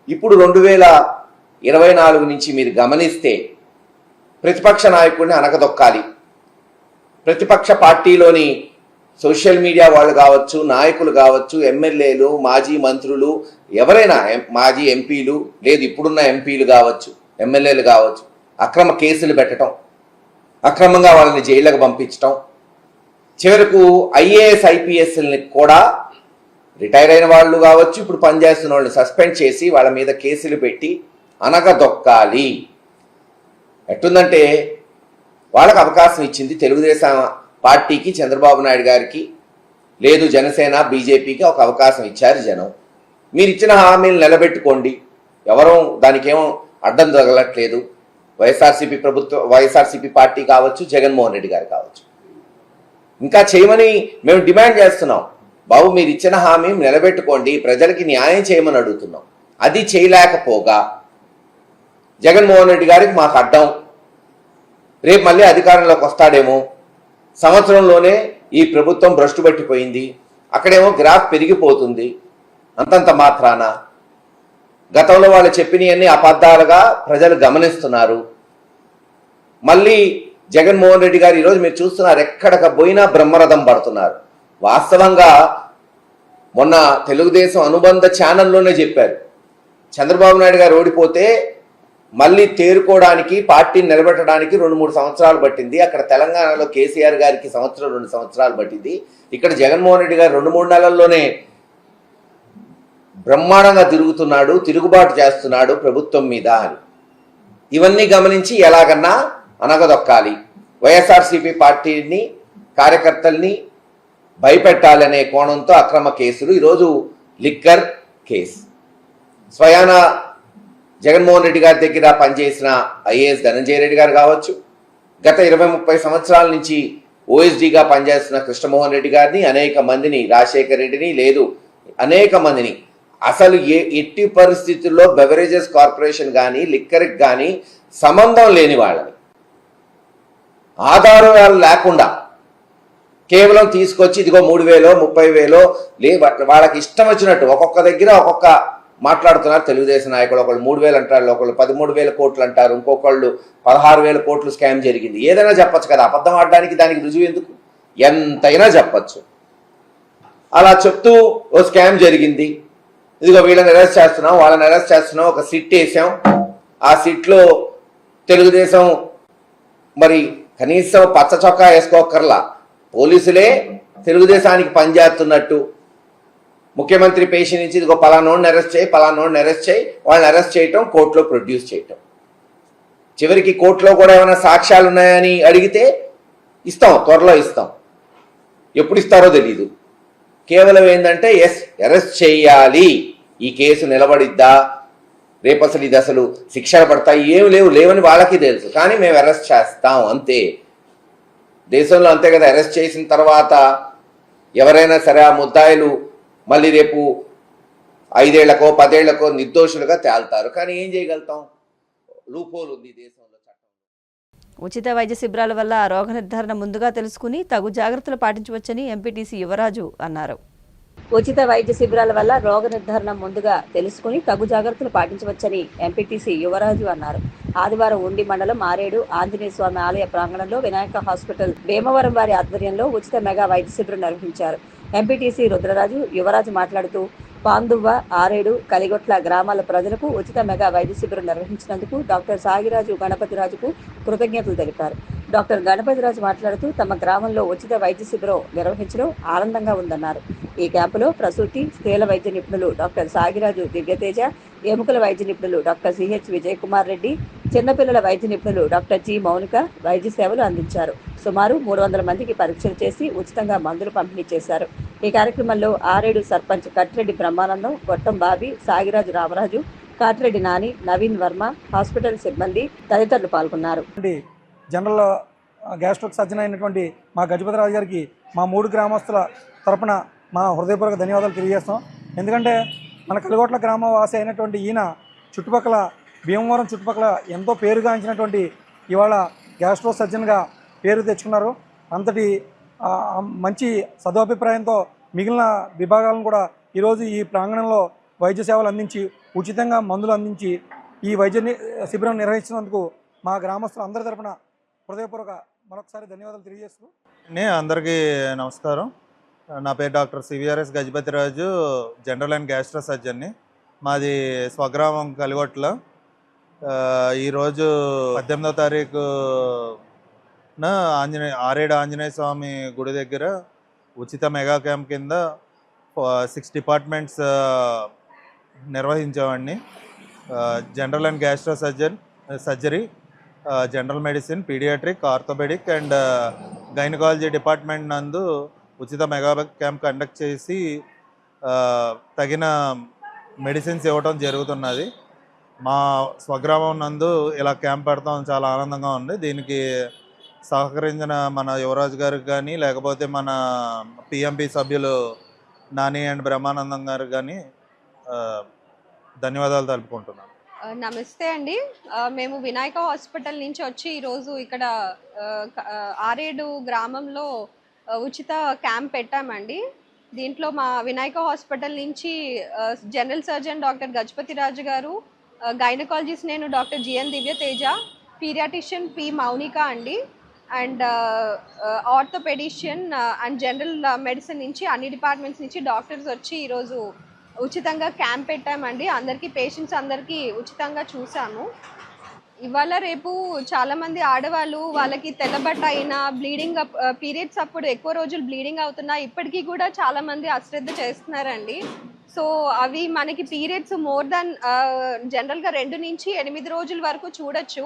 ఇప్పుడు 2024 నుంచి మీరు గమనిస్తే ప్రతిపక్ష నాయకుడిని అనగదొక్కాలి. ప్రతిపక్ష పార్టీలోని సోషల్ మీడియా వాళ్ళు కావచ్చు, నాయకులు కావచ్చు, ఎమ్మెల్యేలు, మాజీ మంత్రులు, ఎవరైనా మాజీ ఎంపీలు, లేదు ఇప్పుడున్న ఎంపీలు కావచ్చు, ఎమ్మెల్యేలు కావచ్చు, అక్రమ కేసులు పెట్టడం, అక్రమంగా వాళ్ళని జైళ్ళకు పంపించడం, చివరకు ఐఏఎస్ ఐపీఎస్ని కూడా రిటైర్ అయిన వాళ్ళు కావచ్చు, ఇప్పుడు పనిచేస్తున్న వాళ్ళని సస్పెండ్ చేసి వాళ్ళ మీద కేసులు పెట్టి అనగదొక్కాలి. ఎట్టుందంటే వాళ్ళకు అవకాశం ఇచ్చింది తెలుగుదేశం పార్టీకి, చంద్రబాబు నాయుడు గారికి, లేదు జనసేన బీజేపీకి ఒక అవకాశం ఇచ్చారు జనం. మీరు ఇచ్చిన హామీలు నిలబెట్టుకోండి. ఎవరో దానికేమో అడ్డం తగలట్లేదు. వైఎస్ఆర్సీపీ పార్టీ కావచ్చు, జగన్మోహన్ రెడ్డి గారు కావచ్చు. ఇంకా చేయమని మేము డిమాండ్ చేస్తున్నాం. బాబు మీరు ఇచ్చిన హామీ నిలబెట్టుకోండి, ప్రజలకి న్యాయం చేయమని అడుగుతున్నాం. అది చేయలేకపోగా జగన్మోహన్ రెడ్డి గారికి మాకు అడ్డం, రేపు మళ్ళీ అధికారంలోకి వస్తాడేమో, సంవత్సరంలోనే ఈ ప్రభుత్వం భ్రష్టు పట్టిపోయింది, అక్కడేమో గ్రాఫ్ పెరిగిపోతుంది, అంతంత మాత్రాన గతంలో వాళ్ళు చెప్పినవన్నీ అబద్ధాలుగా ప్రజలు గమనిస్తున్నారు. మళ్ళీ జగన్మోహన్ రెడ్డి గారు ఈరోజు మీరు చూస్తున్నారు, ఎక్కడికి పోయినా బ్రహ్మరథం పడుతున్నారు. వాస్తవంగా మొన్న తెలుగుదేశం అనుబంధ ఛానల్లోనే చెప్పారు, చంద్రబాబు నాయుడు గారు ఓడిపోతే మళ్ళీ తేరుకోవడానికి, పార్టీని నిలబెట్టడానికి 2-3 సంవత్సరాలు పట్టింది. అక్కడ తెలంగాణలో కేసీఆర్ గారికి 1-2 సంవత్సరాలు పట్టింది. ఇక్కడ జగన్మోహన్ రెడ్డి గారు 2-3 నెలల్లోనే బ్రహ్మాండంగా తిరుగుతున్నాడు, తిరుగుబాటు చేస్తున్నాడు ప్రభుత్వం మీద అని. ఇవన్నీ గమనించి ఎలాగన్నా అనగదొక్కాలి, వైఎస్ఆర్సీపీ పార్టీని, కార్యకర్తల్ని భయపెట్టాలనే కోణంతో అక్రమ కేసులు. ఈరోజు లిక్కర్ కేసు, స్వయాన జగన్మోహన్ రెడ్డి గారి దగ్గర పనిచేసిన ఐఏఎస్ ధనంజయ రెడ్డి గారు కావచ్చు, గత 20-30 సంవత్సరాల నుంచి ఓఎస్డీగా పనిచేస్తున్న కృష్ణమోహన్ రెడ్డి గారిని, అనేక మందిని, రాజశేఖర్ రెడ్డిని, లేదు అనేక మందిని, అసలు ఎట్టి పరిస్థితుల్లో బెవరేజెస్ కార్పొరేషన్ కానీ లిక్కర్కి కానీ సంబంధం లేని వాళ్ళని, ఆధారాలు లేకుండా కేవలం తీసుకొచ్చి ఇదిగో 3,000 30,000 వాళ్ళకి ఇష్టం వచ్చినట్టు ఒక్కొక్క దగ్గర ఒక్కొక్క మాట్లాడుతున్నారు తెలుగుదేశం నాయకులు. ఒకళ్ళు 3,000 అంటారు, ఒకళ్ళు 13,000 కోట్లు అంటారు, ఇంకొకళ్ళు 16,000 కోట్లు స్కామ్ జరిగింది. ఏదైనా చెప్పచ్చు కదా, అబద్ధం ఆడడానికి దానికి రుజువు ఎందుకు? ఎంతైనా చెప్పచ్చు. అలా చెప్తూ ఓ స్కామ్ జరిగింది, ఇదిగో వీళ్ళని అరెస్ట్ చేస్తున్నాం, వాళ్ళని అరెస్ట్ చేస్తున్నాం, ఒక సిట్ వేసాం, ఆ సిట్లో తెలుగుదేశం మరి కనీసం పచ్చ చొక్కా వేసుకోకర్లా పోలీసులే తెలుగుదేశానికి పనిచేస్తున్నట్టు ముఖ్యమంత్రి పేషి నుంచి ఇదిగో పలానోడిని అరెస్ట్ చేయి, పలానోడిని అరెస్ట్ చేయి, వాళ్ళని అరెస్ట్ చేయటం, కోర్టులో ప్రొడ్యూస్ చేయటం. చివరికి కోర్టులో కూడా ఏమైనా సాక్ష్యాలు ఉన్నాయని అడిగితే ఇస్తాం, త్వరలో ఇస్తాం, ఎప్పుడు ఇస్తారో తెలీదు. కేవలం ఏంటంటే ఎస్ అరెస్ట్ చేయాలి, ఈ కేసు నిలబడిద్దా, రేపు అసలు ఇది అసలు శిక్షలు పడతాయి, ఏమి లేవని వాళ్ళకి తెలుసు, కానీ మేము అరెస్ట్ చేస్తాం అంతే. దేశంలో అంతే కదా, అరెస్ట్ చేసిన తర్వాత ఎవరైనా సరే ఆ ముద్దాయిలు మళ్ళీ రేపు 5 ఏళ్లకో 10 ఏళ్లకో నిర్దోషులుగా తేల్తారు. కానీ ఏం చేయగలుగుతాం, లూపోల్ ఉంది దేశంలో చట్టం. ఉచిత వైద్య శిబిరాల వల్ల రోగ నిర్ధారణ ముందుగా తెలుసుకుని తగు జాగ్రత్తలు పాటించవచ్చని ఎంపీటీసీ యువరాజు అన్నారు. ఉచిత వైద్య శిబిరాల వల్ల రోగ నిర్ధారణ ముందుగా తెలుసుకుని తగు జాగ్రత్తలు పాటించవచ్చని ఎంపీటీసీ యువరాజు అన్నారు. ఆదివారం ఉండి మండలం ఆరేడు ఆంజనేయ స్వామి ఆలయ ప్రాంగణంలో వినాయక హాస్పిటల్ భీమవరం వారి ఆధ్వర్యంలో ఉచిత మెగా వైద్య శిబిరం నిర్వహించారు. ఎంపీటీసీ రుద్రరాజు యువరాజు మాట్లాడుతూ పాందువ్వ, ఆరేడు, కలిగొట్ల గ్రామాల ప్రజలకు ఉచిత మెగా వైద్య శిబిరం నిర్వహించినందుకు డాక్టర్ సాగిరాజు గణపతిరాజుకు కృతజ్ఞతలు తెలిపారు. డాక్టర్ గణపతిరాజు మాట్లాడుతూ తమ గ్రామంలో ఉచిత వైద్య శిబిరం నిర్వహించడం ఆనందంగా ఉందన్నారు. ఈ క్యాంపులో ప్రసూతి, స్త్రీల వైద్య నిపుణులు డాక్టర్ సాగిరాజు దివ్యతేజ, ఎముకల వైద్య నిపుణులు డాక్టర్ సిహెచ్ విజయ్ కుమార్ రెడ్డి, చిన్నపిల్లల వైద్య నిపుణులు డాక్టర్ జి మౌనిక వైద్య సేవలు అందించారు. సుమారు 300 మందికి పరీక్షలు చేసి ఉచితంగా మందులు పంపిణీ చేశారు. ఈ కార్యక్రమంలో ఆరేడు సర్పంచ్ కట్టిరెడ్డి బ్రహ్మానందం, గొట్టం బాబి, సాగిరాజు రామరాజు, కాటిరెడ్డి నాని, నవీన్ వర్మ, హాస్పిటల్ సిబ్బంది తదితరులు పాల్గొన్నారు. జనరల్ గ్యాస్ట్రిక్ సర్జన్ అయినటువంటి మా గజపతిరాజు గారికి మా 3 గ్రామస్తుల తరపున మా హృదయపూర్వక ధన్యవాదాలు తెలియజేస్తాం. ఎందుకంటే మన కలిగొట్ల గ్రామ వాసి అయినటువంటి ఈయన చుట్టుపక్కల భీమవరం చుట్టుపక్కల ఎంతో పేరుగాంచినటువంటి ఇవాళ గ్యాస్ట్రో సర్జన్గా పేరు తెచ్చుకున్నారు. అంతటి మంచి సదభిప్రాయంతో మిగిలిన విభాగాలను కూడా ఈరోజు ఈ ప్రాంగణంలో వైద్య సేవలు అందించి ఉచితంగా మందులు అందించి ఈ వైద్య శిబిరం నిర్వహించినందుకు మా గ్రామస్తులు అందరి తరపున హృదయపూర్వక మరొకసారి ధన్యవాదాలు తెలియజేస్తూ అందరికీ నమస్కారం. నా పేరు doctor CVRS Gajapathiraju, general and gastro సర్జన్ని. మాది స్వగ్రామం కలిగొట్ల. ఈరోజు 18వ తారీఖున ఆరేడు ఆంజనేయ స్వామి గుడి దగ్గర ఉచిత మెగా క్యాంప్ కింద 6 డిపార్ట్మెంట్స్ నిర్వహించామండి. General and gastro surgery, general medicine, pediatric, orthopedic and gynaecology department నందు ఉచిత మెగా క్యాంప్ కండక్ట్ చేసి తగిన మెడిసిన్స్ ఇవ్వడం జరుగుతున్నది. మా స్వగ్రామం నందు ఇలా క్యాంప్ పెడతాం చాలా ఆనందంగా ఉంది. దీనికి సహకరించిన మన యువరాజు గారికి కానీ, లేకపోతే మన పిఎంపి సభ్యులు నాని అండ్ బ్రహ్మానందం గారికి కానీ ధన్యవాదాలు తెలుపుకుంటున్నాను. నమస్తే అండి. మేము వినాయక హాస్పిటల్ నుంచి వచ్చి ఈరోజు ఇక్కడ ఆరేడు గ్రామంలో ఉచిత క్యాంప్ పెట్టామండి. దీంట్లో మా వినాయక హాస్పిటల్ నుంచి జనరల్ సర్జన్ డాక్టర్ గజపతిరాజు గారు, గైనకాలజిస్ట్ నేను doctor GN Divyateja, pediatrician P Mounika అండి, and orthopedician and general medicine నుంచి అన్ని డిపార్ట్మెంట్స్ నుంచి డాక్టర్స్ వచ్చి ఈరోజు ఉచితంగా క్యాంప్ పెట్టామండి. అందరికీ పేషెంట్స్ అందరికీ ఉచితంగా చూసాము. ఇవాళ రేపు చాలామంది ఆడవాళ్ళు వాళ్ళకి తెల్లబట్ట అయినా బ్లీడింగ్ పీరియడ్స్ అప్పుడు ఎక్కువ రోజులు బ్లీడింగ్ అవుతున్నా ఇప్పటికీ కూడా చాలామంది అశ్రద్ధ చేస్తున్నారండి. సో అవి మనకి పీరియడ్స్ మోర్ దాన్ జనరల్గా 2 నుంచి 8 రోజుల వరకు చూడొచ్చు.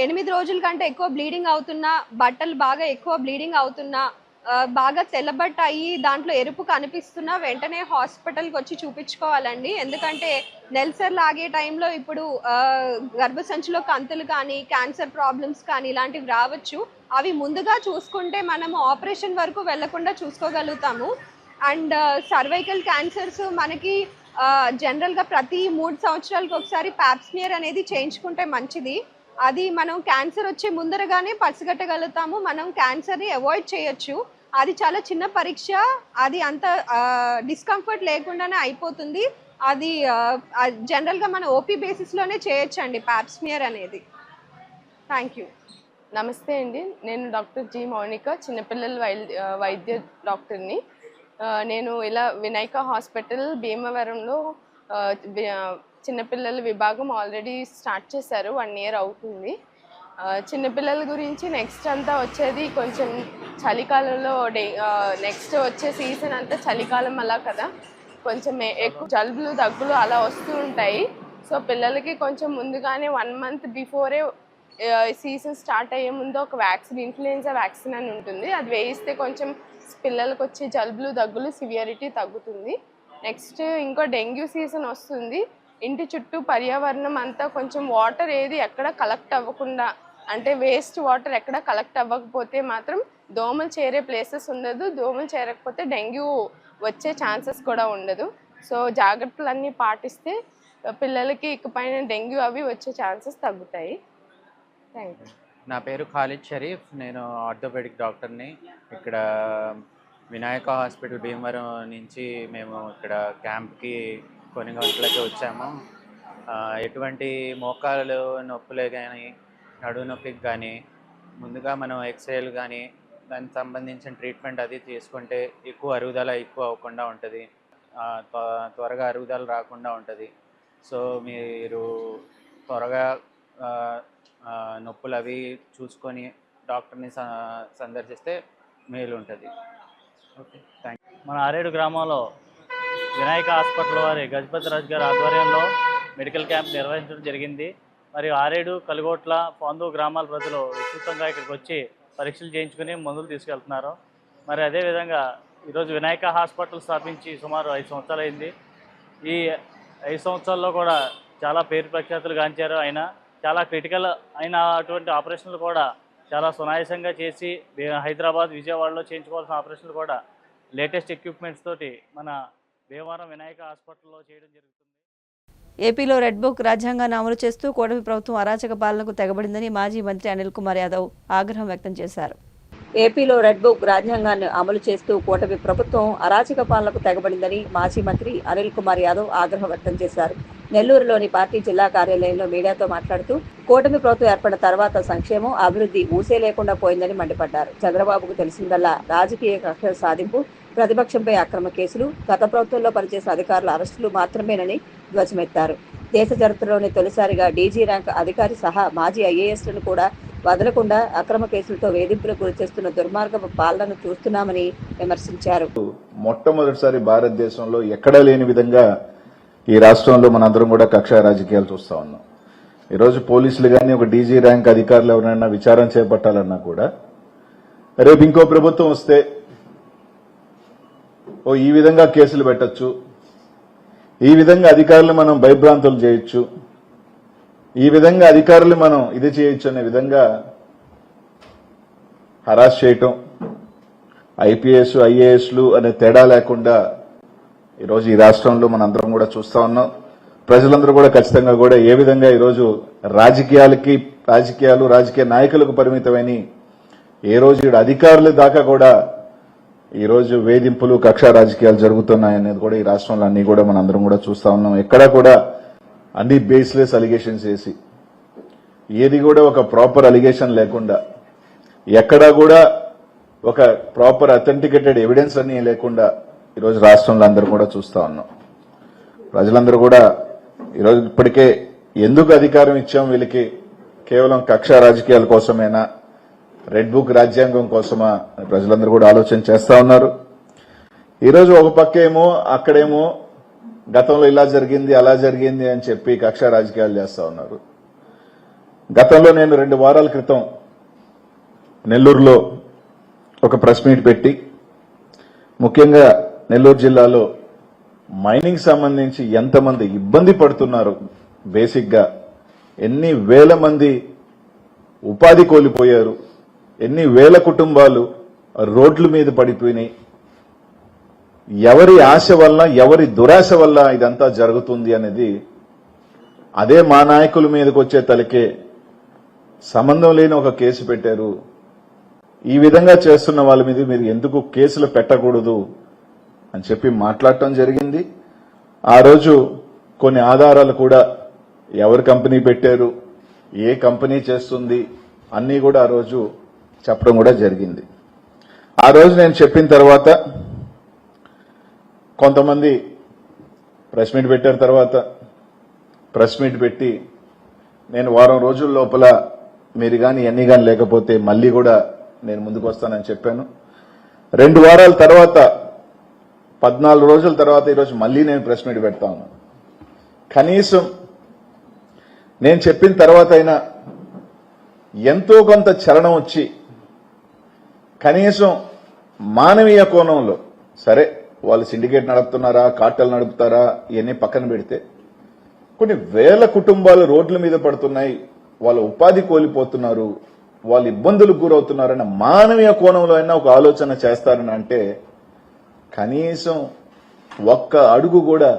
8 రోజుల కంటే ఎక్కువ బ్లీడింగ్ అవుతున్నా, బట్టలు బాగా ఎక్కువ బ్లీడింగ్ అవుతున్నా, బాగా తెల్లబట్ట అయ్యి దాంట్లో ఎరుపు కనిపిస్తున్నా వెంటనే హాస్పిటల్కి వచ్చి చూపించుకోవాలండి. ఎందుకంటే నెలసరి లాగే టైంలో ఇప్పుడు గర్భసంచిలో కంతులు కానీ, క్యాన్సర్ ప్రాబ్లమ్స్ కానీ ఇలాంటివి రావచ్చు. అవి ముందుగా చూసుకుంటే మనము ఆపరేషన్ వరకు వెళ్లకుండా చూసుకోగలుగుతాము. అండ్ సర్వైకల్ క్యాన్సర్స్ మనకి జనరల్గా ప్రతి 3 సంవత్సరాలకు ఒకసారి ప్యాప్స్మియర్ అనేది చేయించుకుంటే మంచిది. అది మనం క్యాన్సర్ వచ్చే ముందరగానే పసిగట్టగలుగుతాము. మనం క్యాన్సర్ని అవాయిడ్ చేయొచ్చు. అది చాలా చిన్న పరీక్ష, అది అంత డిస్కంఫర్ట్ లేకుండానే అయిపోతుంది. అది జనరల్గా మన ఓపీ బేసిస్లోనే చేయొచ్చండి ప్యాప్స్మియర్ అనేది. Thank you. నమస్తే అండి, నేను డాక్టర్ జి మౌనిక, చిన్నపిల్లల వైద్య డాక్టర్ని. నేను ఇలా వినాయక హాస్పిటల్ భీమవరంలో చిన్నపిల్లల విభాగం ఆల్రెడీ స్టార్ట్ చేశారు. 1 year అవుతుంది. చిన్నపిల్లల గురించి నెక్స్ట్ అంతా వచ్చేది కొంచెం చలికాలంలో నెక్స్ట్ వచ్చే సీజన్ అంతా చలికాలం అలా కదా. కొంచెం ఎక్కువ జలుబులు దగ్గులు అలా వస్తూ ఉంటాయి. సో పిల్లలకి కొంచెం ముందుగానే 1 month బిఫోరే సీజన్ స్టార్ట్ అయ్యే ముందు ఒక వ్యాక్సిన్, ఇన్ఫ్లుయెన్జా వ్యాక్సిన్ అని ఉంటుంది. అది వేయిస్తే కొంచెం పిల్లలకు వచ్చే జలుబులు దగ్గులు సివియారిటీ తగ్గుతుంది. నెక్స్ట్ ఇంకో డెంగ్యూ సీజన్ వస్తుంది. ఇంటి చుట్టూ పర్యావరణం అంతా కొంచెం వాటర్ ఏది ఎక్కడ కలెక్ట్ అవ్వకుండా, అంటే వేస్ట్ వాటర్ ఎక్కడ కలెక్ట్ అవ్వకపోతే మాత్రం దోమలు చేరే ప్లేసెస్ ఉండదు. దోమలు చేరకపోతే డెంగ్యూ వచ్చే ఛాన్సెస్ కూడా ఉండదు. సో జాగ్రత్తలన్నీ పాటిస్తే పిల్లలకి ఇకపైన డెంగ్యూ అవి వచ్చే ఛాన్సెస్ తగ్గుతాయి. Thank you. నా పేరు ఖాలిద్ షరీఫ్. నేను ఆర్థోపెడిక్ డాక్టర్ని. ఇక్కడ వినాయక హాస్పిటల్ భీమవరం నుంచి మేము ఇక్కడ క్యాంప్కి కొన్ని గంటలకి వచ్చాము. ఎటువంటి మోకాలు నొప్పులే కానీ, నడుము నొప్పికి కానీ ముందుగా మనం ఎక్స్రేలు కానీ దానికి సంబంధించిన ట్రీట్మెంట్ అది తీసుకుంటే ఎక్కువ అరుగుదల ఎక్కువ అవ్వకుండా ఉంటుంది, త్వరగా అరుగుదల రాకుండా ఉంటుంది. సో మీరు త్వరగా నొప్పులు అవి చూసుకొని డాక్టర్ని సందర్శిస్తే మేలు ఉంటుంది. Okay, thank you. మన ఆరేడు గ్రామంలో వినాయక హాస్పిటల్ వారి గజపతి రాజు గారి ఆధ్వర్యంలో మెడికల్ క్యాంప్ నిర్వహించడం జరిగింది. మరి ఆరేడు, కలుగోట్ల, పొందు గ్రామాల ప్రజలు విస్తృతంగా ఇక్కడికి వచ్చి పరీక్షలు చేయించుకుని మందులు తీసుకెళ్తున్నారు. మరి అదేవిధంగా ఈరోజు వినాయక హాస్పిటల్ స్థాపించి సుమారు 5 సంవత్సరాలు అయింది. ఈ 5 సంవత్సరాల్లో కూడా చాలా పేరు ప్రఖ్యాతులు గాంచారు. ఆయన చాలా క్రిటికల్ అయిన అటువంటి ఆపరేషన్లు కూడా చాలా సునాయాసంగా చేసి హైదరాబాద్, విజయవాడలో చేయించుకోవాల్సిన ఆపరేషన్లు కూడా లేటెస్ట్ ఎక్విప్మెంట్స్ తోటి మన భీమవరం వినాయక హాస్పిటల్లో చేయడం జరుగుతుంది. ఏపీలో రెడ్ బుక్ రాజ్యాంగాన్ని అమలు చేస్తూ కూటమి ప్రభుత్వం అరాచక పాలనకు తెగబడిందని మాజీ మంత్రి అనిల్ కుమార్ యాదవ్ ఆగ్రహం వ్యక్తం చేశారు. ఏపీలో రెడ్ బుక్ రాజ్యాంగాన్ని అమలు చేస్తూ కూటమి ప్రభుత్వం అరాచక పాలనకు తెగబడిందని మాజీ మంత్రి అనిల్ కుమార్ యాదవ్ ఆగ్రహం వ్యక్తం చేశారు. నెల్లూరులోని పార్టీ జిల్లా కార్యాలయంలో మీడియాతో మాట్లాడుతూ కూటమి ప్రభుత్వం ఏర్పడిన తర్వాత సంక్షేమం, అభివృద్ధి ఊసే లేకుండా పోయిందని మండిపడ్డారు. చంద్రబాబుకు తెలిసిందల్లా రాజకీయ కక్ష సాధింపు, ప్రతిపక్షంపై అక్రమ కేసులు, గత ప్రభుత్వంలో పనిచేసే అధికారుల అరెస్టులు మాత్రమేనని ధ్వజమెత్తారు. దేశ చరిత్రలోనే తొలిసారిగా డీజీ ర్యాంక్ అధికారి సహా మాజీ ఐఏఎస్లను కూడా వదలకుండా అక్రమ కేసులతో వేధింపులకు గురి చేస్తున్న దుర్మార్గపు పాలనను చూస్తున్నామని విమర్శించారు. మొట్టమొదటిసారి భారతదేశంలో ఎక్కడా లేని విధంగా ఈ రాష్ట్రంలో మనందరం కూడా కక్ష రాజకీయాలు చూస్తా ఉన్నాం. ఈరోజు పోలీసులు కానీ ఒక డీజీ ర్యాంక్ అధికారులు ఎవరైనా విచారణ చేపట్టాలన్నా కూడా రేపు ఇంకో ప్రభుత్వం వస్తే ఈ విధంగా కేసులు పెట్టచ్చు, ఈ విధంగా అధికారులు మనం భయభ్రాంతులు చేయొచ్చు, ఈ విధంగా అధికారులు మనం ఇది చేయొచ్చు అనే విధంగా హరాస్ చేయటం, ఐపీఎస్, ఐఏఎస్లు అనే తేడా లేకుండా ఈరోజు ఈ రాష్ట్రంలో మనందరం కూడా చూస్తా ఉన్నాం. ప్రజలందరూ కూడా ఖచ్చితంగా కూడా ఏ విధంగా ఈరోజు రాజకీయాలు, రాజకీయ నాయకులకు పరిమితమైన ఏ రోజు అధికారుల దాకా కూడా ఈరోజు వేధింపులు, కక్ష రాజకీయాలు జరుగుతున్నాయనేది కూడా ఈ రాష్ట్రంలో అన్ని కూడా మనందరం కూడా చూస్తా ఉన్నాం. ఎక్కడా కూడా అన్ని బేస్లెస్ అలిగేషన్స్ వేసి, ఏది కూడా ఒక ప్రాపర్ అలిగేషన్ లేకుండా, ఎక్కడా కూడా ఒక ప్రాపర్ అథెంటికేటెడ్ ఎవిడెన్స్ అన్ని లేకుండా ఈరోజు రాష్ట్రంలో అందరూ కూడా చూస్తా ఉన్నాం. ప్రజలందరూ కూడా ఈరోజు ఇప్పటికే ఎందుకు అధికారం ఇచ్చాం వీళ్ళకి, కేవలం కక్ష రాజకీయాల కోసమేనా, రెడ్ బుక్ రాజ్యాంగం కోసమా ప్రజలందరూ కూడా ఆలోచన చేస్తా ఉన్నారు. ఈరోజు ఒక పక్కేమో అక్కడేమో గతంలో ఇలా జరిగింది, అలా జరిగింది అని చెప్పి కక్ష రాజకీయాలు చేస్తా ఉన్నారు. గతంలో నేను 2 వారాల క్రితం నెల్లూరులో ఒక ప్రెస్ మీట్ పెట్టి ముఖ్యంగా నెల్లూరు జిల్లాలో మైనింగ్ సంబంధించి ఎంతమంది ఇబ్బంది పడుతున్నారు, బేసిక్గా ఎన్ని వేల మంది ఉపాధి కోల్పోయారు, ఎన్ని వేల కుటుంబాలు రోడ్ల మీద పడిపోయినాయి, ఎవరి ఆశ వల్ల, ఎవరి దురాశ వల్ల ఇదంతా జరుగుతుంది అనేది అదే మా నాయకుల మీదకి వచ్చే తలకే సంబంధం లేని ఒక కేసు పెట్టారు. ఈ విధంగా చేస్తున్న వాళ్ళ మీద మీరు ఎందుకు కేసులు పెట్టకూడదు అని చెప్పి మాట్లాడటం జరిగింది. ఆ రోజు కొన్ని ఆధారాలు కూడా ఎవరు కంపెనీ పెట్టారు, ఏ కంపెనీ చేస్తుంది అన్నీ కూడా ఆ రోజు చెప్పడం కూడా జరిగింది. ఆ రోజు నేను చెప్పిన తర్వాత కొంతమంది ప్రెస్ మీట్ పెట్టారు. తర్వాత ప్రెస్ మీట్ పెట్టి నేను వారం రోజుల లోపల మీరు కానీ ఎన్ని కానీ లేకపోతే మళ్ళీ కూడా నేను ముందుకు వస్తానని చెప్పాను. 2 వారాల తర్వాత 14 రోజుల తర్వాత ఈరోజు మళ్ళీ నేను ప్రెస్ మీట్ పెడతా ఉన్నాను. కనీసం నేను చెప్పిన తర్వాత అయినా ఎంతో కొంత చలనం వచ్చి కనీసం మానవీయ కోణంలో, సరే వాళ్ళు సిండికేట్ నడుపుతున్నారా, కార్టెల్ నడుపుతారా, ఇవన్నీ పక్కన పెడితే కొన్ని వేల కుటుంబాలు రోడ్ల మీద పడుతున్నాయి, వాళ్ళ ఉపాధి కోల్పోతున్నారు, వాళ్ళు ఇబ్బందులకు గురవుతున్నారన్న మానవీయ కోణంలో అయినా ఒక ఆలోచన చేస్తారని అంటే కనీసం ఒక్క అడుగు కూడా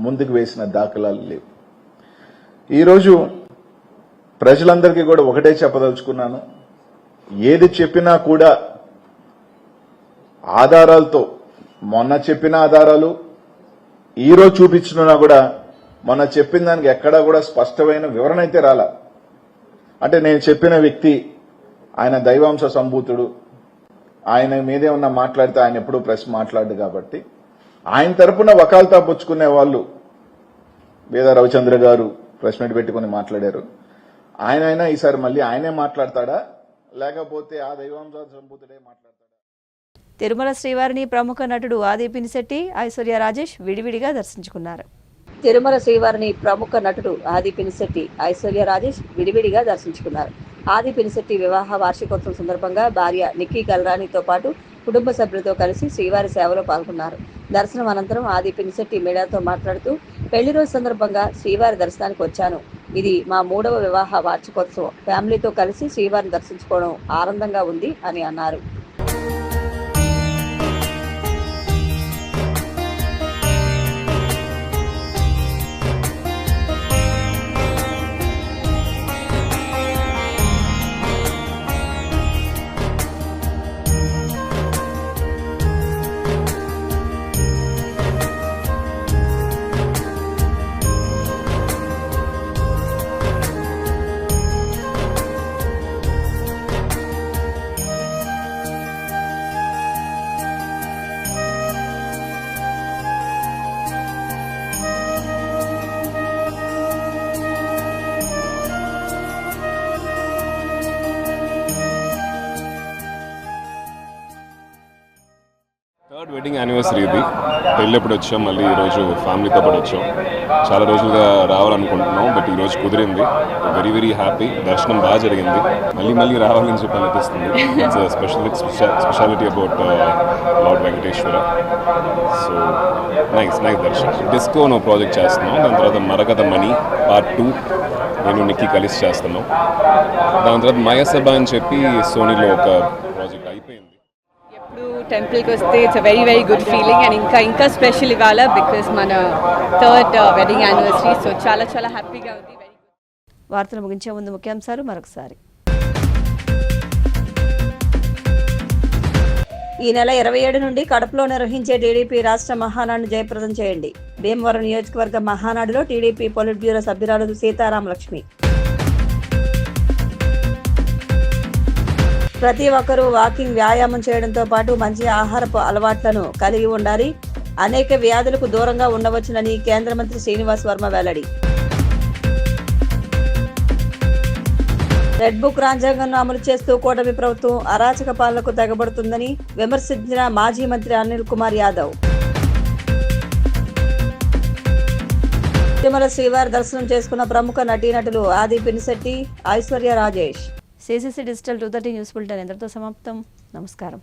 ముందుకు వేసిన దాఖలాలు లేవు. ఈరోజు ప్రజలందరికీ కూడా ఒకటే చెప్పదలుచుకున్నాను, ఏది చెప్పినా కూడా ఆధారాలతో, మొన్న చెప్పిన ఆధారాలు ఈరోజు చూపించినా కూడా మొన్న చెప్పిన దానికి ఎక్కడా కూడా స్పష్టమైన వివరణ అయితే రాలా. అంటే నేను చెప్పిన వ్యక్తి ఆయన దైవాంశ సంభూతుడు, ఆయన మీదే ఉన్న మాట్లాడితే ఆయన ఎప్పుడూ ప్రెస్ మాట్లాడు కాబట్టి ఆయన తరపున వకాల్తా పుచ్చుకునే వాళ్ళు వేద రవిచంద్ర గారు ప్రెస్ మీట్ పెట్టుకుని మాట్లాడారు. ఆయన ఈసారి మళ్ళీ ఆయనే మాట్లాడతాడా, లేకపోతే ఆ దైవాంశ సంభూతుడే మాట్లాడతాడా? తిరుమల శ్రీవారిని ప్రముఖ నటుడు ఆది పినిశెట్టి, ఐశ్వర్య రాజేష్ విడివిడిగా దర్శించుకున్నారు. తిరుమల శ్రీవారిని ప్రముఖ నటుడు ఆది పినిశెట్టి, ఐశ్వర్య రాజేష్ విడివిడిగా దర్శించుకున్నారు. ఆది పినిశెట్టి వివాహ వార్షికోత్సవం సందర్భంగా భార్య నిక్కీ గల్రానితో పాటు కుటుంబ సభ్యులతో కలిసి శ్రీవారి సేవలో పాల్గొన్నారు. దర్శనం అనంతరం ఆది పినిశెట్టి మీడియాతో మాట్లాడుతూ, పెళ్లి రోజు సందర్భంగా శ్రీవారి దర్శనానికి వచ్చాను. ఇది మా 3వ వివాహ వార్షికోత్సవం. ఫ్యామిలీతో కలిసి శ్రీవారిని దర్శించుకోవడం ఆనందంగా ఉంది అని అన్నారు. థర్డ్ వెడ్డింగ్ యానివర్సరీ ఇది. పెళ్ళప్పుడు వచ్చాం, మళ్ళీ ఈరోజు ఫ్యామిలీతో పాటు వచ్చాం. చాలా రోజులుగా రావాలనుకుంటున్నాం, బట్ ఈరోజు కుదిరింది. Very very happy. దర్శనం బాగా జరిగింది. మళ్ళీ రావాలని చెప్పి అనిపిస్తుంది. It's speciality about lord Venkateswara. So nice దర్శనం. డిస్కో నో ప్రాజెక్ట్ చేస్తున్నాం. దాని తర్వాత మరకథ మణి పార్ట్ 2 నేను నిక్కీ కలిసి చేస్తున్నాం. దాని తర్వాత మయసభ అని చెప్పి సోనీలో ఒక ప్రాజెక్ట్ అయిపోయింది. టెంపుల్కి వస్తే it's very very good feeling and ఇంకా స్పెషల్ ఇవాళ బికాస్ మన థర్డ్ వెడ్డింగ్ యానివర్సరీ. సో చాలా హ్యాపీగా ఉంది. వార్తలు ముగించే ముందు ముఖ్యాంశాలు మరొకసారి. ఈ నెల 27 నుండి కడపలో నిర్వహించే టీడీపీ రాష్ట్ర మహానాడును జయప్రదం చేయండి. భీమవరం నియోజకవర్గ మహానాడులో టీడీపీ పొలిట్ బ్యూరో సభ్యురాలు సీతారాం లక్ష్మి. ప్రతి ఒక్కరూ వాకింగ్, వ్యాయామం చేయడంతో పాటు మంచి ఆహారపు అలవాట్లను కలిగి ఉండాలి. అనేక వ్యాధులకు దూరంగా ఉండవచ్చునని కేంద్ర మంత్రి శ్రీనివాస్ వర్మ వెల్లడి. రెడ్ బుక్ రాజ్యాంగంను అమలు చేస్తూ కూటమి ప్రభుత్వం అరాచక పాలనకు తెగబడుతుందని విమర్శించిన మాజీ మంత్రి అనిల్ కుమార్ యాదవ్. తిరుమల శ్రీవారి దర్శనం చేసుకున్న ప్రముఖ నటీనటులు Aadhi Pinisetty, Aishwarya Rajesh. CCC digital 230 news bulletin ఇంతటితో సమాప్తం. నమస్కారం.